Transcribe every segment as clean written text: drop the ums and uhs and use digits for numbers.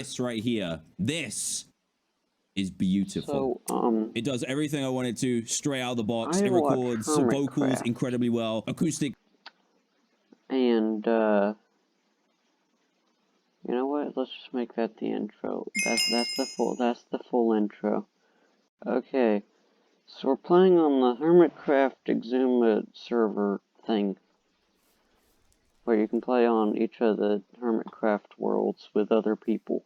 this right here. This is beautiful. So, it does everything I wanted to, straight out of the box. I It watch records Hermitcraft. vocals incredibly well, acoustic. And, you know what? Let's just make that the intro. That's the full intro. Okay. So we're playing on the Hermitcraft xisuma server thing, where you can play on each of the Hermitcraft worlds with other people.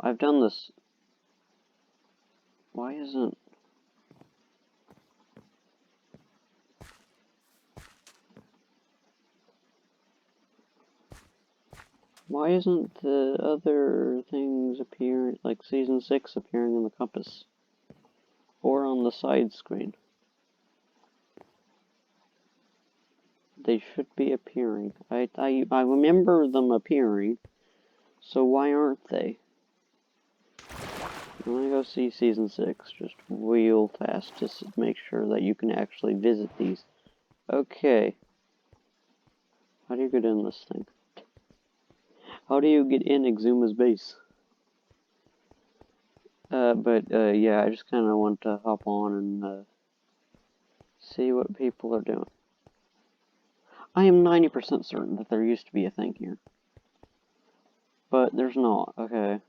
I've done this. Why isn't... Why isn't the other things appearing, like Season 6 appearing in the compass? Or on the side screen? They should be appearing. I remember them appearing, so why aren't they? I'm gonna go see Season 6, just real fast, just to make sure that you can actually visit these. Okay. How do you get in this thing? How do you get in xisuma's base? Yeah, I just kind of want to hop on and, see what people are doing. I am 90% certain that there used to be a thing here. But there's not, okay.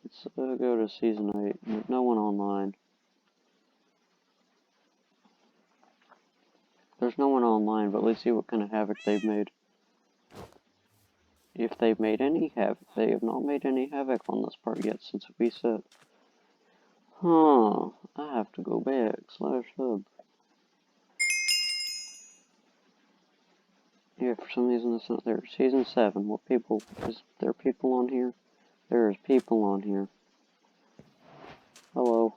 Let's go to Season 8. There's no one online. There's no one online, but let's see what kind of havoc they've made. If they've made any havoc. They have not made any havoc on this part yet since we said. Huh. I have to go back. /hub. Yeah, for some reason it's not there. Season 7. What people? Is there people on here? There's people on here. Hello.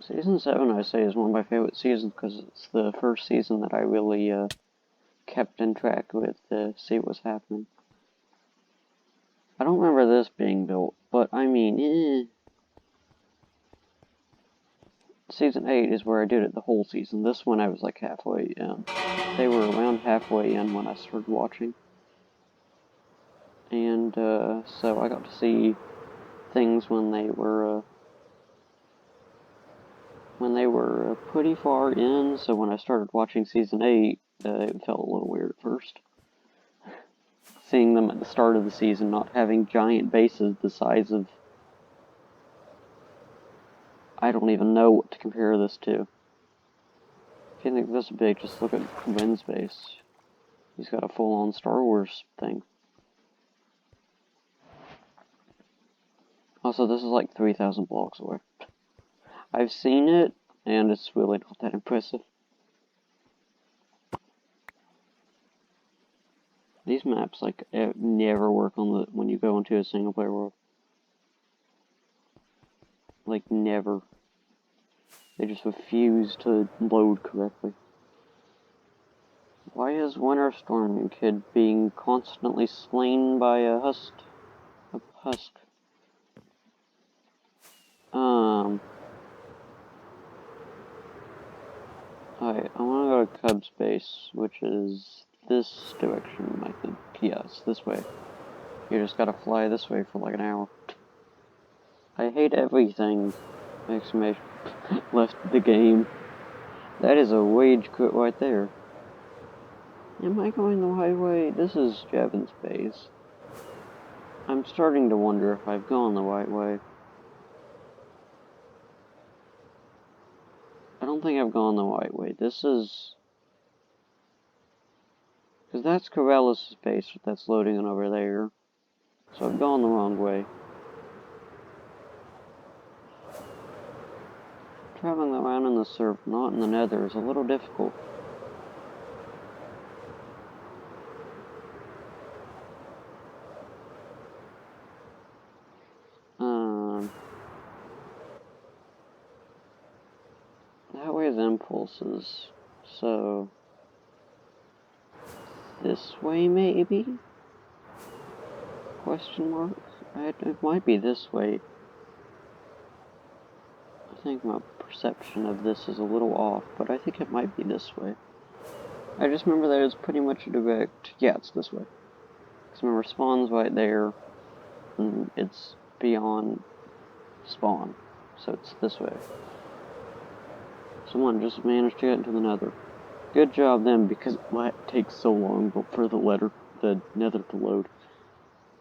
Season 7, I say, is one of my favorite seasons because it's the first season that I really, kept in track with to see what's happening. I don't remember this being built, but I mean, Season 8 is where I did it the whole season. This one I was like halfway in. They were around halfway in when I started watching. And, so I got to see things when they were pretty far in, so when I started watching Season 8, it felt a little weird at first. Seeing them at the start of the season not having giant bases the size of... I don't even know what to compare this to. If you think this big, just look at Wynn's base. He's got a full-on Star Wars thing. Also, this is like 3,000 blocks away. I've seen it, and it's really not that impressive. These maps, like, never work on the when you go into a single-player world. Like, never. They just refuse to load correctly. Why is Winter Storm Kid being constantly slain by a husk? Alright, I wanna go to Cub's base, which is this direction, I think. Yeah, it's this way. You just gotta fly this way for like an hour. I hate everything! Exclamation. Left the game. That is a wage quit right there. Am I going the right way? This is Jevin's base. I'm starting to wonder if I've gone the right way. I don't think I've gone the right way. This is... because that's Corellis' base that's loading in over there. So I've gone the wrong way. Traveling around in the surf, not in the nether, is a little difficult. That way the impulse is So, this way maybe? Question mark? It might be this way. I think my perception of this is a little off, but I think it might be this way. I just remember that it's pretty much a direct... Yeah, it's this way. Because remember, spawn's right there, and it's beyond spawn. So it's this way. Someone just managed to get into the nether. Good job then, because it takes so long for the nether to load.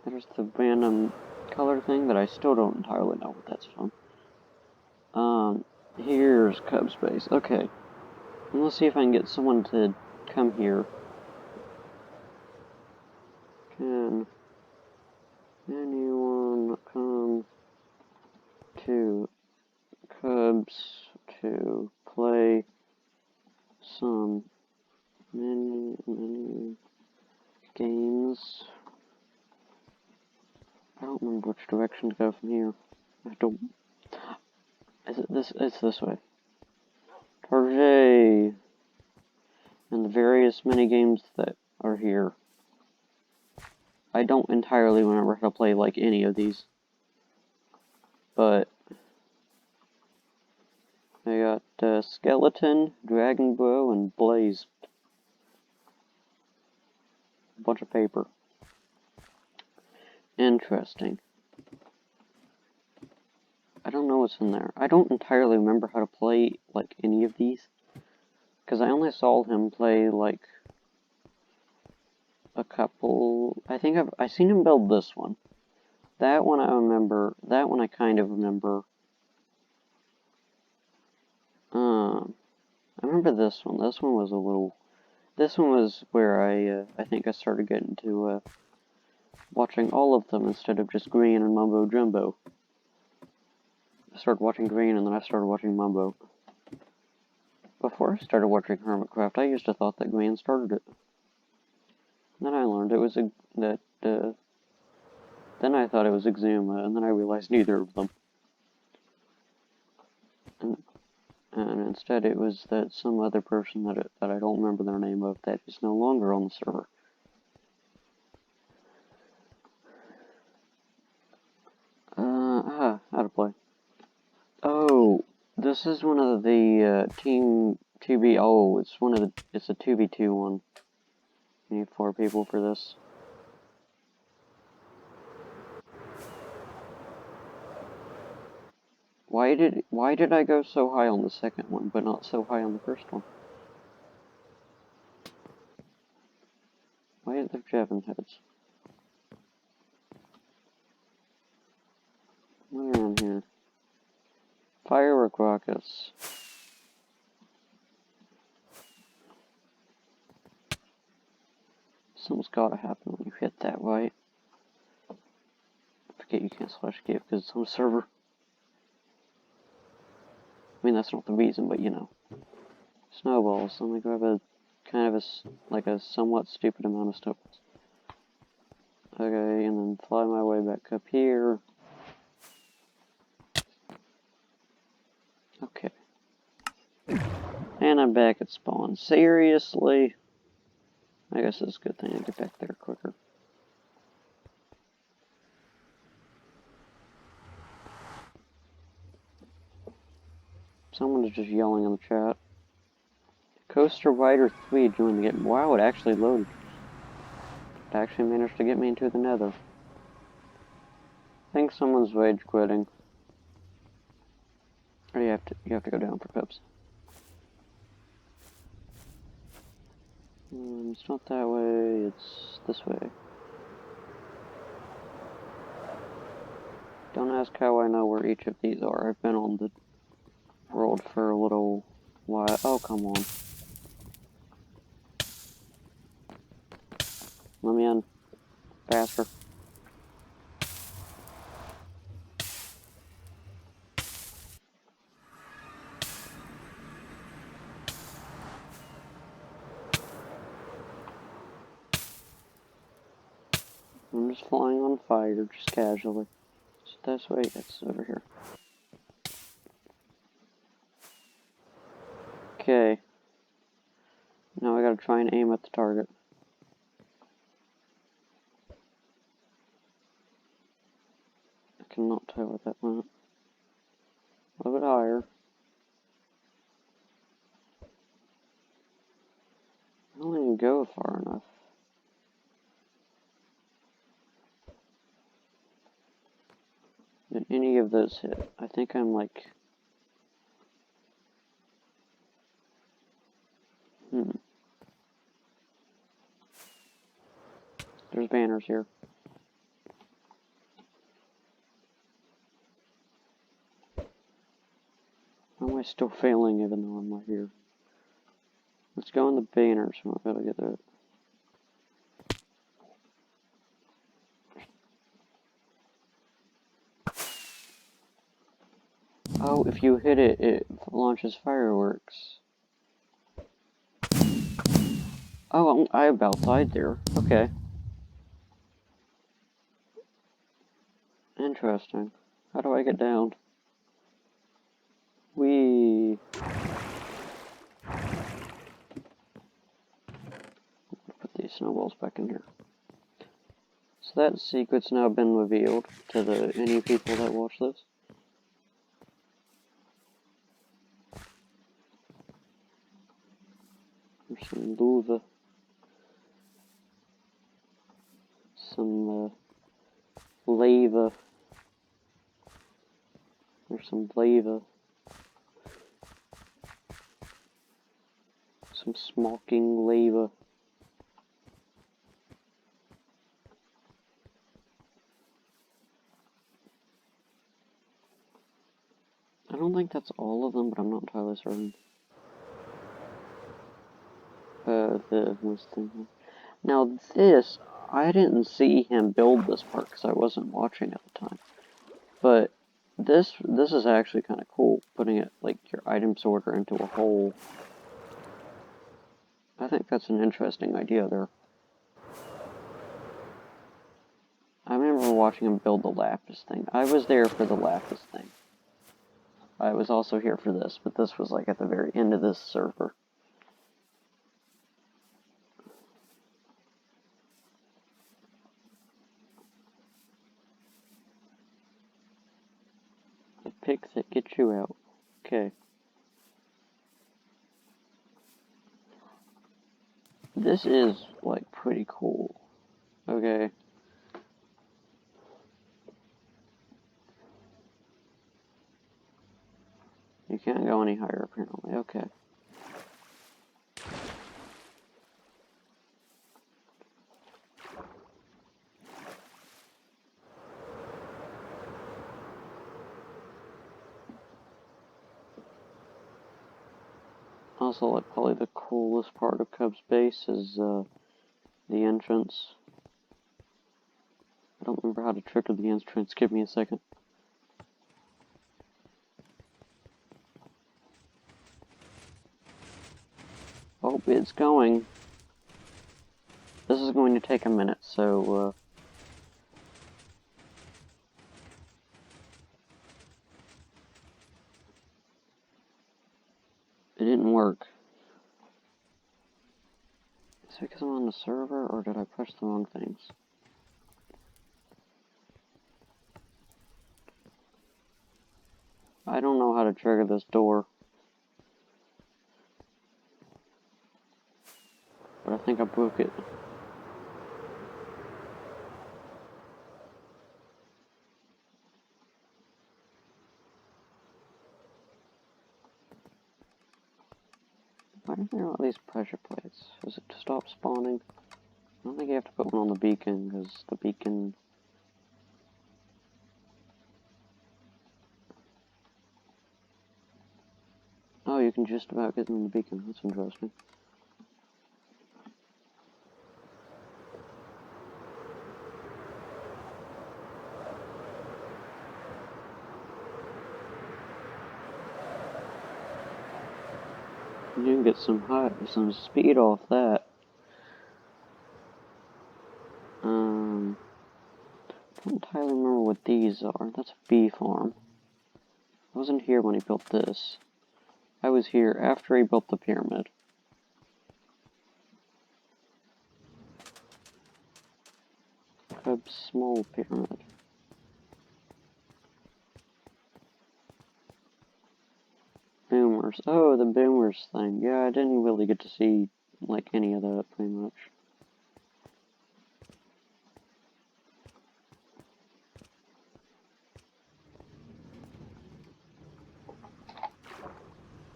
There's the random color thing that I still don't entirely know what that's from. Here's Cub Space. Okay. And let's see if I can get someone to come here. Can anyone come to Cubs to play some mini games? I don't remember which direction to go from here. I don't... Is it this? It's this way. Tarjay! And the various mini-games that are here. I don't entirely remember how to play, like, any of these. But... I got, Skeleton, Dragon Bow, and Blaze. A bunch of paper. Interesting. I don't know what's in there. I don't entirely remember how to play, like, any of these. Because I only saw him play, like, a couple... I think I've seen him build this one. That one I remember. That one I kind of remember. I remember this one. This one was a little... This one was where I think I started getting to, watching all of them instead of just Green and Mumbo Jumbo. I started watching Green and then I started watching Mumbo. Before I started watching Hermitcraft, I used to thought that Green started it. Then I learned it was then I thought it was xisuma, and then I realized neither of them. And instead it was that some other person that I don't remember their name of that is no longer on the server. How to play. Oh, this is one of the, Team 2B, oh, it's a 2v2 one. You need 4 people for this. Why did I go so high on the second one, but not so high on the first one? Why is there javelin heads? What around here? Firework rockets. Something's gotta happen when you hit that, right? I forget you can't slash escape because it's on a server. I mean, that's not the reason, but you know. Snowballs. Let me grab a kind of a somewhat stupid amount of snowballs. Okay, and then fly my way back up here. Okay. And I'm back at spawn. Seriously? I guess it's a good thing I get back there quicker. Someone is just yelling in the chat. Coaster Rider 3 joined the game. Wow, it actually loaded. It actually managed to get me into the nether. I think someone's rage quitting. Or you have to go down for Cubs. It's not that way, it's this way. Don't ask how I know where each of these are. I've been on the world for a little while. Oh, come on. Let me in. Faster. I'm just flying on fire, just casually. So this way, it's over here. Okay. Now I gotta try and aim at the target. I cannot tell what that went. A little bit higher. I don't even go far enough. Did any of those hit? I think I'm like... There's banners here. How am I still failing even though I'm right here? Let's go in the banners. I'm not gonna get there. Oh, if you hit it, it launches fireworks. Oh, I about died there. Okay. Interesting. How do I get down? Whee! Put these snowballs back in here. So that secret's now been revealed to the any people that watch this. There's some lava. Some lava. There's some lava. Some smoking lava. I don't think that's all of them, but I'm not entirely certain. This thing. Now this, I didn't see him build this part because I wasn't watching at the time. But this is actually kind of cool, putting it like your item sorter into a hole. I think that's an interesting idea there. I remember watching him build the lapis thing. I was there for the lapis thing. I was also here for this, but this was like at the very end of this server. The pigs that get you out. Okay. This is like pretty cool. Okay. You can't go any higher apparently. Okay. Also, like, probably the coolest part of Cub's base is, the entrance. I don't remember how to trigger the entrance. Give me a second. Oh, it's going. This is going to take a minute, so, it didn't work. Is it because I'm on the server, or did I push the wrong things? I don't know how to trigger this door. But I think I broke it. Why are there all these pressure plates? Is it to stop spawning? I don't think you have to put one on the beacon, because the beacon... Oh, you can just about get in the beacon. That's interesting. You can get some speed off that. I don't entirely remember what these are. That's a bee farm. I wasn't here when he built this. I was here after he built the pyramid. Cub small pyramid. Boomers. Oh, the boomers thing. Yeah, I didn't really get to see, like, any of that, pretty much.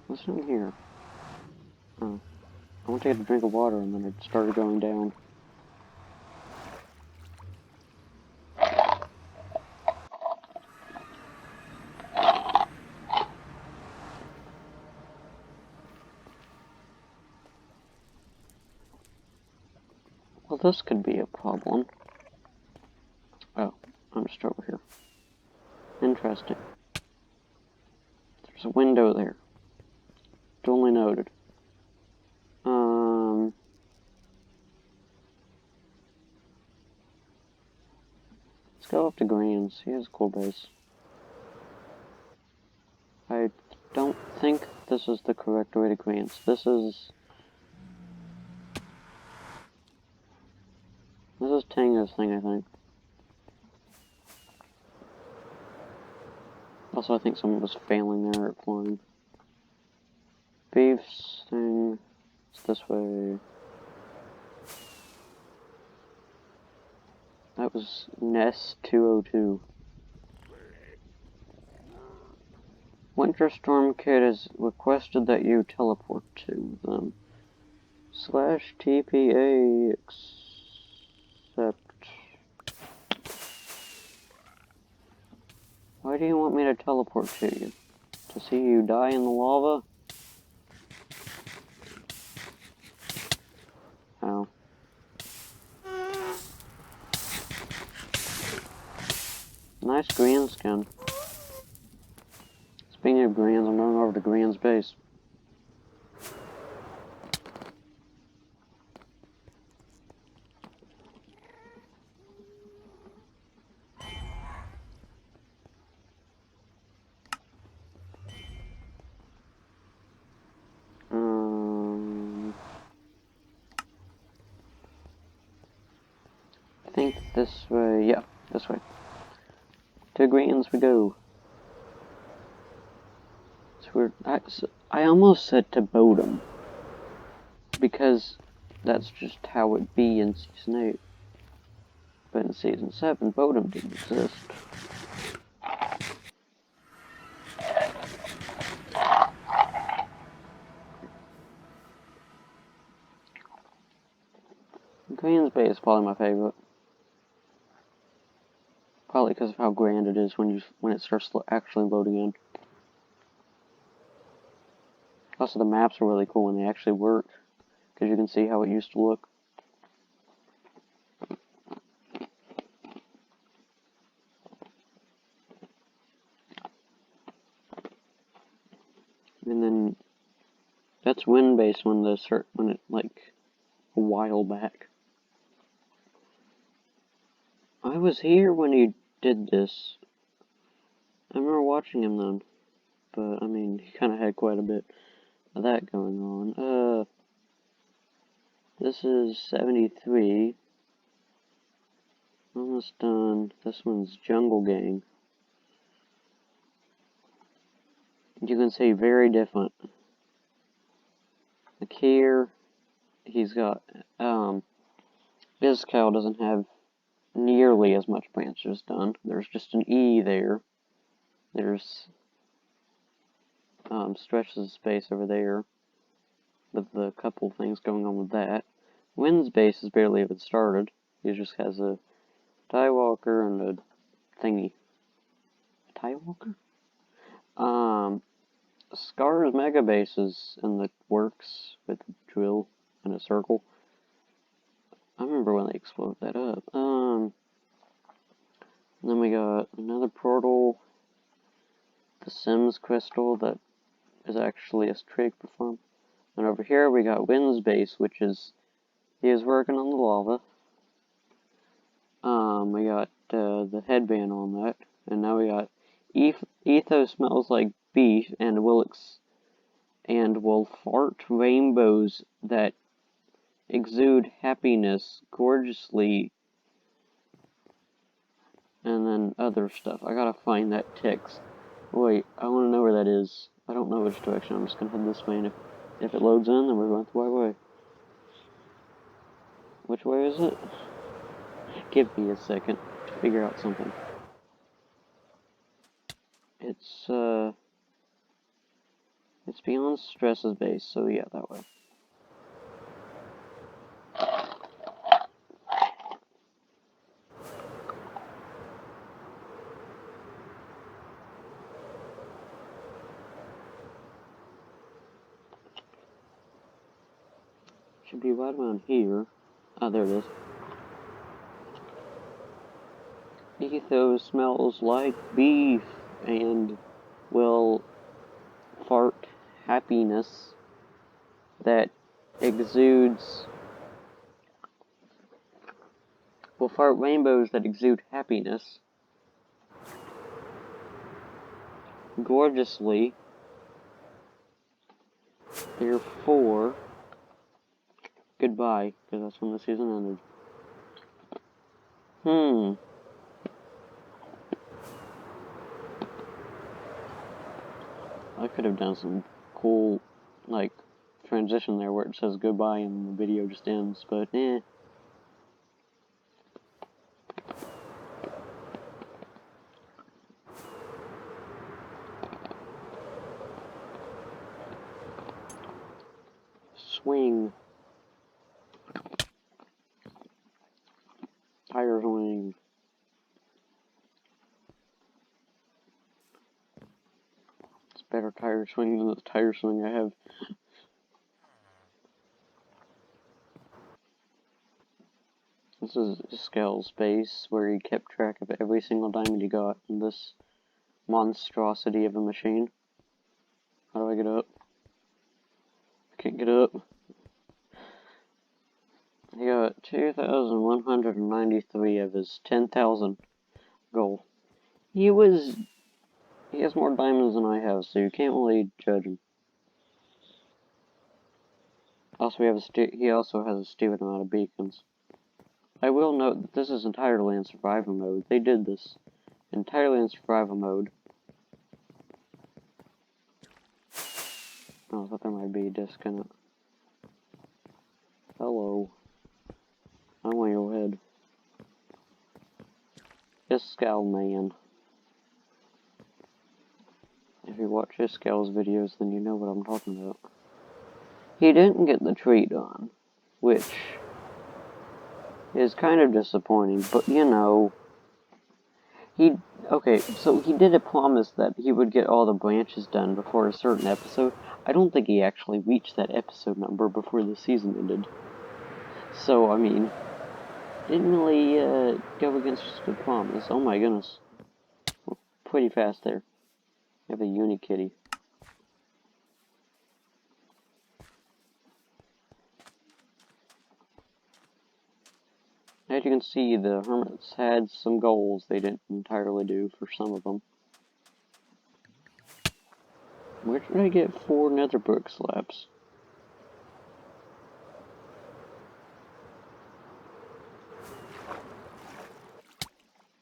What's in here? Oh. I went to get a drink of water and then it started going down. Well, this could be a problem. Oh, I'm just over here. Interesting. There's a window there. Duly noted. Let's go up to Green's. He has a cool base. I don't think this is the correct way to Green's. This is Tango's thing, I think. Also, I think someone was failing there at flying. Beef's thing. It's this way. That was Nest 202. Winter Storm Kid has requested that you teleport to them. /TPA accept. Why do you want me to teleport to you? To see you die in the lava? Oh. Nice green skin. Speaking of greens, I'm going over to Green's base. I think this way, yeah, this way. To Green's we go. I almost said to Bodum, because that's just how it be in Season 8. But in Season 7, Bodum didn't exist. Green's Bay is probably my favorite. Probably because of how grand it is when it starts actually loading in. Also, the maps are really cool when they actually work, because you can see how it used to look. And then that's wind base when it like a while back. I was here when he did this. I remember watching him then, but I mean he kind of had quite a bit of that going on. This is 73. Almost done. This one's Jungle Gang. You can see very different. Like here, he's got, this cow doesn't have nearly as much branches done. There's just an E there. There's, stretches of space over there, with a couple things going on with that. Wind's base is barely even started. He just has a tie walker and a thingy. A tie walker? Scar's mega base is in the works with a drill and a circle. I remember when they exploded that up. Then we got another portal, the Sims crystal that is actually a trig perform. And over here we got Wind's base, which is he is working on the lava. We got the headband on that, and now we got Ethos smells like beef and will fart rainbows that exude happiness gorgeously and then other stuff. I gotta find that text. Wait, I want to know where that is. I don't know which direction. I'm just gonna head this way, and if it loads in, then we're going the right way. Which way is it? Give me a second to figure out something. It's beyond Stress's base, so yeah, that way. Should be right around here. Ah, there it is. Ethos smells like beef and will fart happiness that exudes. Will fart rainbows that exude happiness gorgeously. Therefore, goodbye, because that's when the season ended. I could have done some cool, like, transition there where it says goodbye and the video just ends, but eh. Swing. Tire swing. It's better tire swing than the tire swing I have. This is Skell's base, where he kept track of every single diamond he got in this monstrosity of a machine. How do I get up? I can't get up. He got 2,193 of his 10,000 goal. He has more diamonds than I have, so you can't really judge him. Also, he also has a stupid amount of beacons. I will note that this is entirely in survival mode. They did this entirely in survival mode. Oh, I thought there might be a disconnect. Hello. I'm on your head. Iskall Man. If you watch Iskall's videos, then you know what I'm talking about. He didn't get the tree done, which is kind of disappointing, but you know, okay, so he did a promise that he would get all the branches done before a certain episode. I don't think he actually reached that episode number before the season ended. So, I mean, didn't really go against the promise. Oh my goodness. We're pretty fast there. I have a Unikitty. As you can see, the Hermits had some goals they didn't entirely do for some of them. Where did I get 4 nether brick slabs?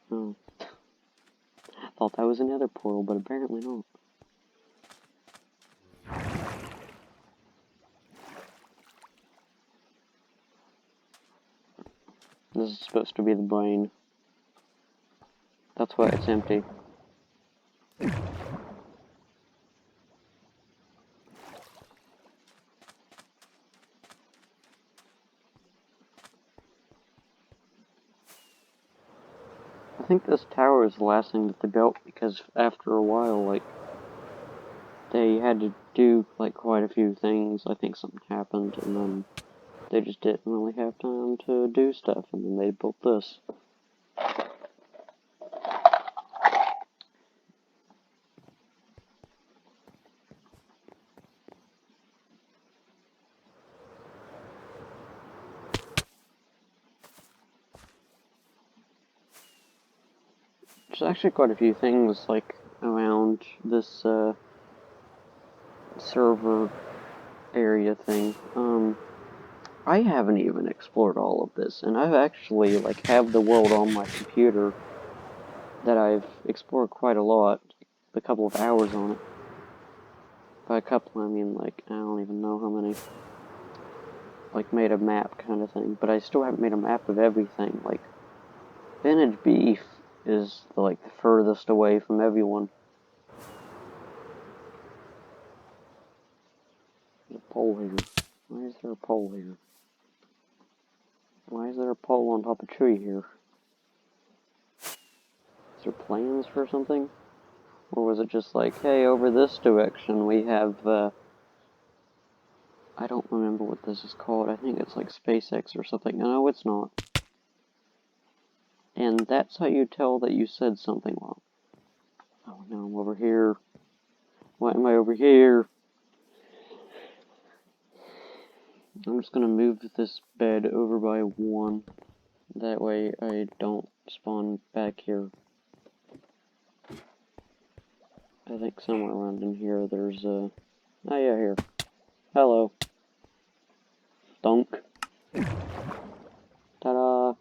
Oh. I thought that was another portal, but apparently not. This is supposed to be the brain. That's why it's empty. I think this tower is the last thing that they built, because after a while, like, they had to do, like, quite a few things. I think something happened, and then they just didn't really have time to do stuff, and then they built this. There's actually quite a few things, like, around this, server area thing. I haven't even explored all of this, and I've actually, like, have the world on my computer that I've explored quite a lot, a couple of hours on it. By a couple, I mean, like, I don't even know how many. Like, made a map kind of thing. But I still haven't made a map of everything. Like, Vintage Beef is, like, the furthest away from everyone. There's a pole here. Why is there a pole here? Why is there a pole on top of a tree here? Is there plans for something? Or was it just like, hey, over this direction we have, I don't remember what this is called. I think it's like SpaceX or something. No, it's not. And that's how you tell that you said something wrong. Oh, no, I'm over here. Why am I over here? I'm just gonna move this bed over by one. That way I don't spawn back here. I think somewhere around in here there's a... Oh yeah, here. Hello. Dunk. Ta-da!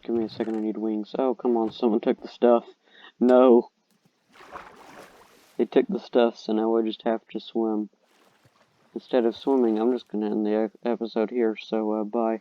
Give me a second, I need wings. Oh, come on, someone took the stuff. No! They took the stuff, so now I just have to swim. Instead of swimming, I'm just gonna end the episode here, so, bye.